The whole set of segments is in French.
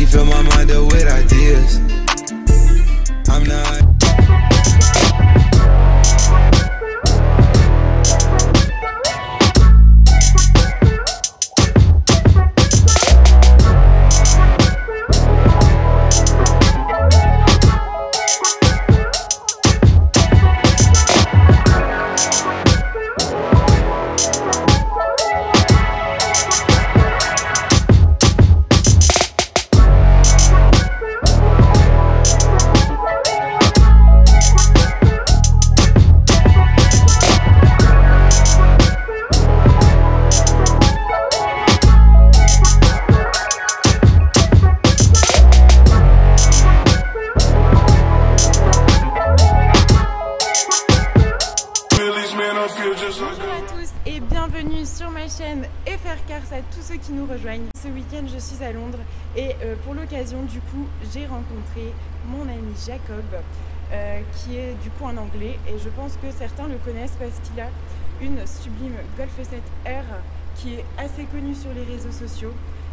fill my mind up with ideas. I'm not. Bonjour à tous et bienvenue sur ma chaîne FR Cars à tous ceux qui nous rejoignent. Ce week-end je suis à Londres et pour l'occasion du coup j'ai rencontré mon ami Jacob qui est du coup un anglais et je pense que certains le connaissent parce qu'il a une sublime Golf 7R qui est assez connue sur les réseaux sociaux.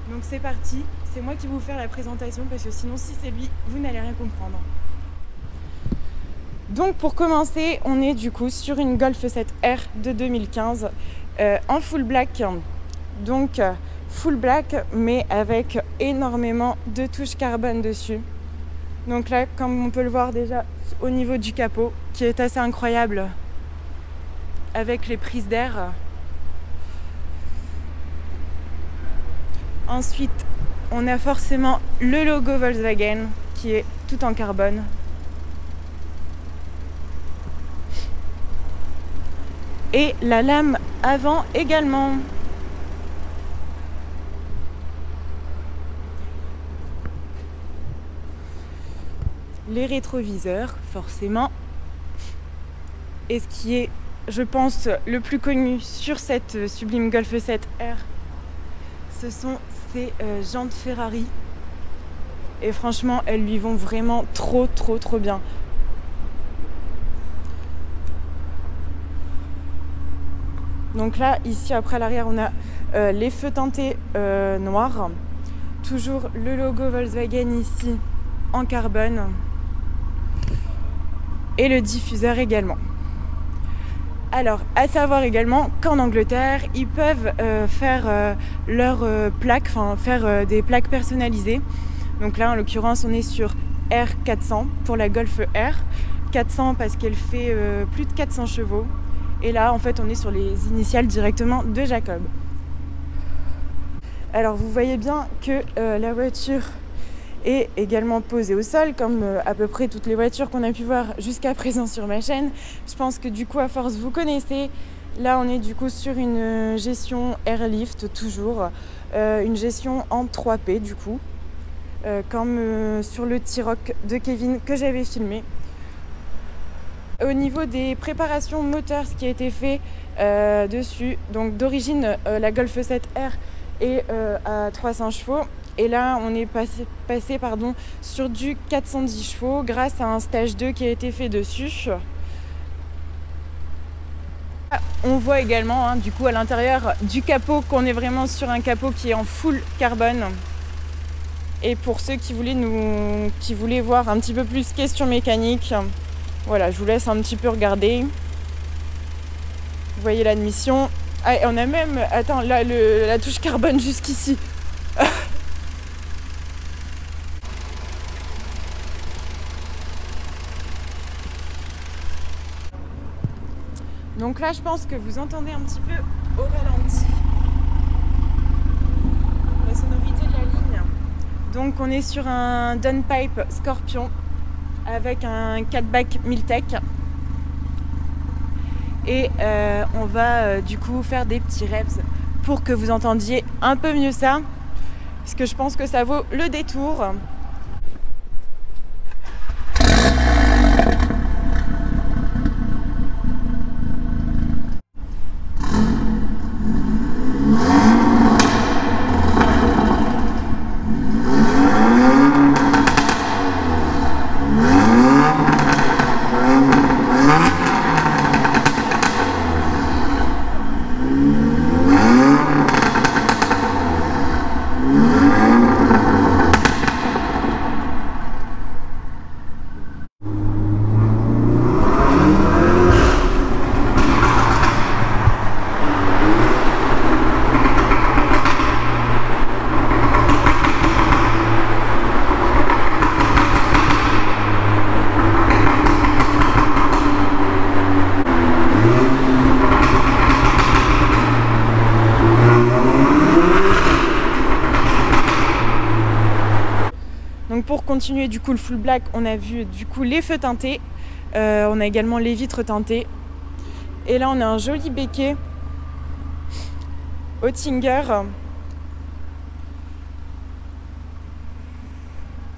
Donc c'est parti, c'est moi qui vais vous faire la présentation parce que sinon si c'est lui vous n'allez rien comprendre. Donc pour commencer, on est du coup sur une Golf 7R de 2015 en full black. Donc full black mais avec énormément de touches carbone dessus. Donc là, comme on peut le voir déjà au niveau du capot, qui est assez incroyable avec les prises d'air. Ensuite, on a forcément le logo Volkswagen qui est tout en carbone. Et la lame avant également. Les rétroviseurs, forcément. Et ce qui est, je pense, le plus connu sur cette sublime Golf 7R, ce sont ces jantes Ferrari. Et franchement, elles lui vont vraiment trop bien. Donc là, ici, après l'arrière, on a les feux teintés noirs. Toujours le logo Volkswagen ici, en carbone. Et le diffuseur également. Alors, à savoir également qu'en Angleterre, ils peuvent faire leurs plaques, enfin faire des plaques personnalisées. Donc là, en l'occurrence, on est sur R400 pour la Golf R. 400 parce qu'elle fait plus de 400 chevaux. Et là, en fait, on est sur les initiales directement de Jacob. Alors, vous voyez bien que la voiture est également posée au sol, comme à peu près toutes les voitures qu'on a pu voir jusqu'à présent sur ma chaîne. Je pense que du coup, à force, vous connaissez. Là, on est du coup sur une gestion Airlift, toujours. Une gestion en 3P, du coup. Comme sur le T-Roc de Kevin que j'avais filmé. Au niveau des préparations moteurs, ce qui a été fait dessus, donc d'origine la Golf 7R est à 300 chevaux et là on est passé sur du 410 chevaux grâce à un stage 2 qui a été fait dessus. On voit également du coup à l'intérieur du capot qu'on est vraiment sur un capot qui est en full carbone. Et pour ceux qui voulaient voir un petit peu plus question mécanique, voilà, je vous laisse un petit peu regarder. Vous voyez l'admission. Ah, et on a même, attends, là, la touche carbone jusqu'ici. Donc là, je pense que vous entendez un petit peu au ralenti la sonorité de la ligne. Donc on est sur un Downpipe Scorpion avec un catback Miltech et on va du coup faire des petits revs pour que vous entendiez un peu mieux ça parce que je pense que ça vaut le détour. Donc pour continuer du coup le full black, on a vu du coup les feux teintés, on a également les vitres teintées. Et là on a un joli béquet Oettinger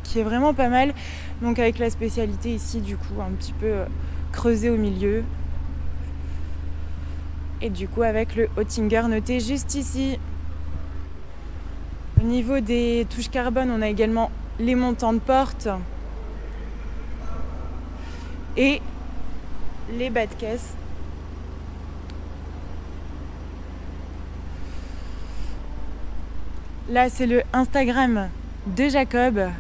qui est vraiment pas mal. Donc avec la spécialité ici du coup un petit peu creusé au milieu. Et du coup avec le Oettinger noté juste ici. Au niveau des touches carbone, on a également les montants de porte et les bas de caisse. Là, c'est le Instagram de Jacob.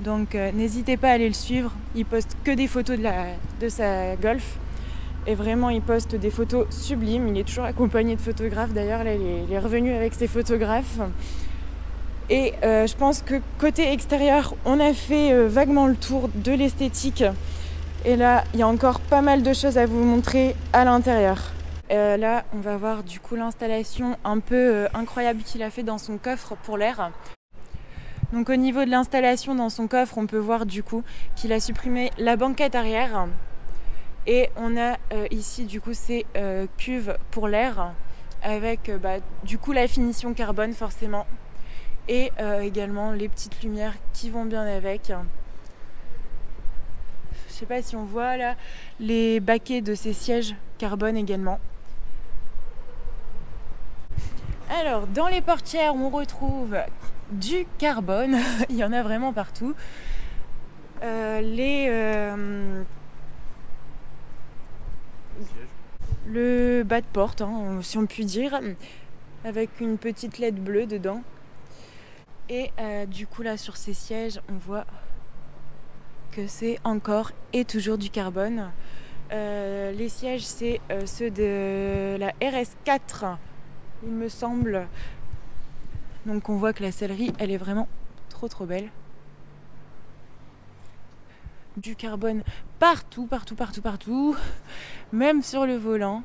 Donc, n'hésitez pas à aller le suivre. Il poste que des photos de sa Golf. Et vraiment, il poste des photos sublimes. Il est toujours accompagné de photographes. D'ailleurs, là, il est revenu avec ses photographes. Et je pense que côté extérieur, on a fait vaguement le tour de l'esthétique. Et là, il y a encore pas mal de choses à vous montrer à l'intérieur. Là, on va voir du coup l'installation un peu incroyable qu'il a fait dans son coffre pour l'air. Donc au niveau de l'installation dans son coffre, on peut voir du coup qu'il a supprimé la banquette arrière. Et on a ici du coup ces cuves pour l'air avec du coup la finition carbone forcément. Et également les petites lumières qui vont bien avec. Je sais pas si on voit là les baquets de ces sièges carbone également. Alors dans les portières on retrouve du carbone, il y en a vraiment partout. Le bas de porte, hein, si on peut dire, avec une petite LED bleue dedans. Et du coup là sur ces sièges on voit que c'est encore et toujours du carbone. Les sièges c'est ceux de la RS4 il me semble. Donc on voit que la sellerie elle est vraiment trop belle. Du carbone partout, même sur le volant.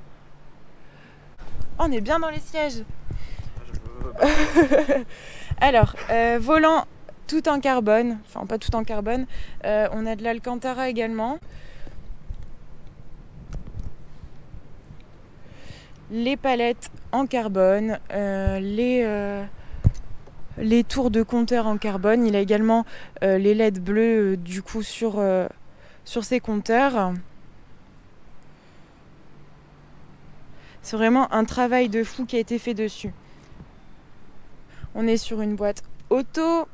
On est bien dans les sièges. Alors, volant tout en carbone, enfin pas tout en carbone, on a de l'Alcantara également. Les palettes en carbone, les tours de compteur en carbone. Il a également les LED bleus du coup sur ses compteurs. C'est vraiment un travail de fou qui a été fait dessus. On est sur une boîte auto.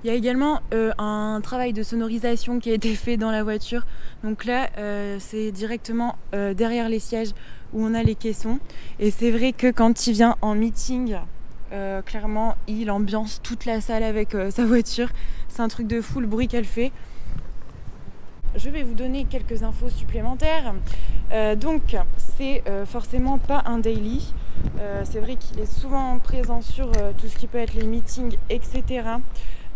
Il y a également un travail de sonorisation qui a été fait dans la voiture. Donc là, c'est directement derrière les sièges où on a les caissons. Et c'est vrai que quand il vient en meeting, clairement, il ambiance toute la salle avec sa voiture. C'est un truc de fou le bruit qu'elle fait. Je vais vous donner quelques infos supplémentaires. Donc, c'est forcément pas un daily. C'est vrai qu'il est souvent présent sur tout ce qui peut être les meetings, etc.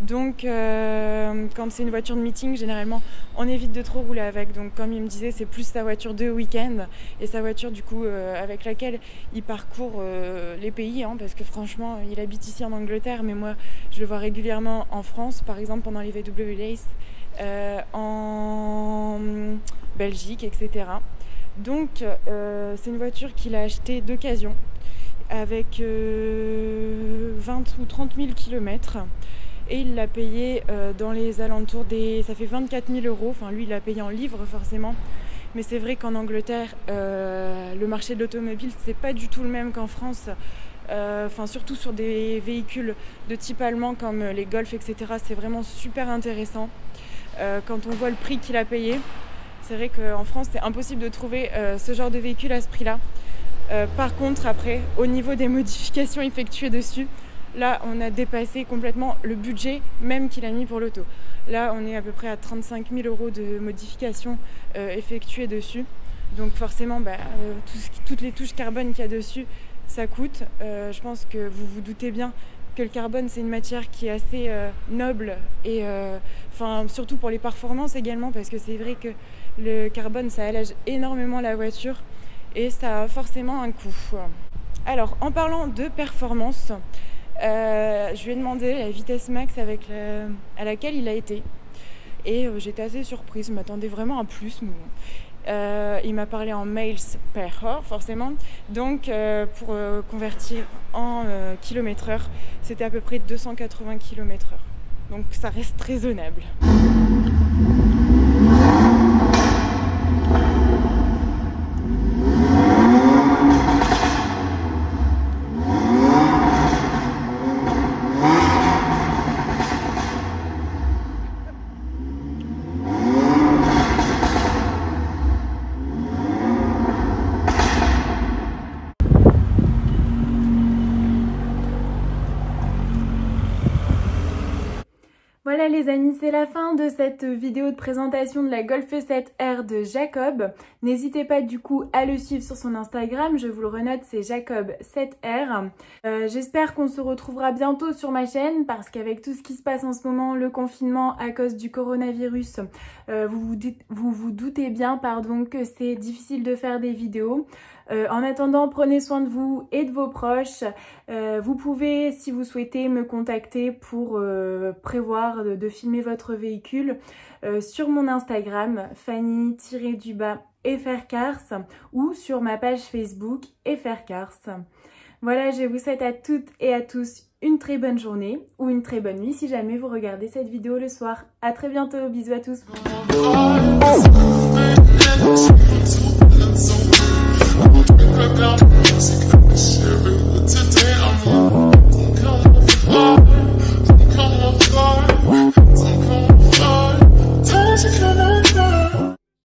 Donc quand c'est une voiture de meeting, généralement on évite de trop rouler avec. Donc comme il me disait, c'est plus sa voiture de week-end et sa voiture du coup avec laquelle il parcourt les pays, hein, parce que franchement il habite ici en Angleterre, mais moi je le vois régulièrement en France, par exemple pendant les VW Race, en Belgique, etc. Donc c'est une voiture qu'il a achetée d'occasion avec 20 ou 30 000 km. Et il l'a payé dans les alentours des... Ça fait 24 000 €. Enfin, lui, il l'a payé en livres, forcément. Mais c'est vrai qu'en Angleterre, le marché de l'automobile, c'est pas du tout le même qu'en France. Enfin, surtout sur des véhicules de type allemand comme les Golf, etc. C'est vraiment super intéressant. Quand on voit le prix qu'il a payé, c'est vrai qu'en France, c'est impossible de trouver ce genre de véhicule à ce prix-là. Par contre, après, au niveau des modifications effectuées dessus, là, on a dépassé complètement le budget même qu'il a mis pour l'auto. Là, on est à peu près à 35 000 € de modifications effectuées dessus. Donc forcément, toutes les touches carbone qu'il y a dessus, ça coûte. Je pense que vous vous doutez bien que le carbone c'est une matière qui est assez noble et surtout pour les performances également, parce que c'est vrai que le carbone ça allège énormément la voiture et ça a forcément un coût. Alors en parlant de performance, je lui ai demandé la vitesse max à laquelle il a été et j'étais assez surprise, je m'attendais vraiment à plus, mais bon. Il m'a parlé en miles per hour forcément, donc pour convertir en km/h, c'était à peu près 280 km/h, donc ça reste raisonnable. Voilà les amis, c'est la fin de cette vidéo de présentation de la Golf 7R de Jacob. N'hésitez pas du coup à le suivre sur son Instagram, je vous le renote, c'est Jacob 7R. J'espère qu'on se retrouvera bientôt sur ma chaîne parce qu'avec tout ce qui se passe en ce moment, le confinement à cause du coronavirus, vous vous doutez bien que c'est difficile de faire des vidéos. En attendant, prenez soin de vous et de vos proches. Vous pouvez, si vous souhaitez, me contacter pour prévoir de filmer votre véhicule sur mon Instagram, Fanny-FRCars, ou sur ma page Facebook FRCars. Voilà, je vous souhaite à toutes et à tous une très bonne journée ou une très bonne nuit si jamais vous regardez cette vidéo le soir. À très bientôt, bisous à tous.